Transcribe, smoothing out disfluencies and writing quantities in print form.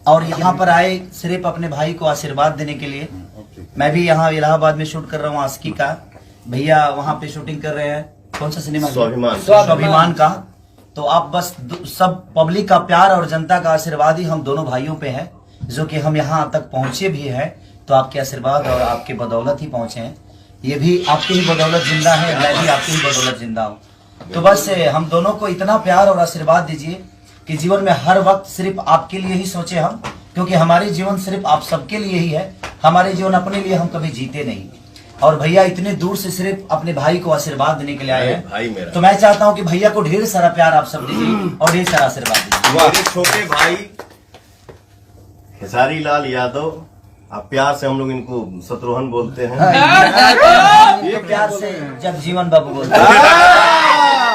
और यहाँ पर आए सिर्फ अपने भाई को आशीर्वाद देने के लिए। मैं भी यहाँ इलाहाबाद में शूट कर रहा हूँ आशिकी का, भैया वहाँ पे शूटिंग कर रहे हैं। कौन सा सिनेमा? स्वाभिमान का। तो आप बस सब पब्लिक का प्यार और जनता का आशीर्वाद ही हम दोनों भाइयों पे है, जो कि हम यहाँ तक पहुंचे भी है तो आपके आशीर्वाद और आपके बदौलत ही पहुंचे हैं। ये भी आपकी ही बदौलत जिंदा है, मैं भी आपकी ही बदौलत जिंदा हूँ। तो बस हम दोनों को इतना प्यार और आशीर्वाद दीजिए कि जीवन में हर वक्त सिर्फ आपके लिए ही सोचे हम, क्योंकि हमारी जीवन सिर्फ आप सबके लिए ही है। हमारे जीवन अपने लिए हम कभी जीते नहीं। और भैया इतने दूर से सिर्फ अपने भाई को आशीर्वाद देने के लिए आए हैं, तो मैं चाहता हूं कि भैया को ढेर सारा प्यार आप सब दीजिए और ढेर सारा आशीर्वाद दीजिए। मेरे छोटे भाई खेसारी लाल यादव, आप प्यार से हम लोग इनको शत्रुघ्न बोलते हैं। ये प्यार से जगजीवन बाबू बोलते हैं।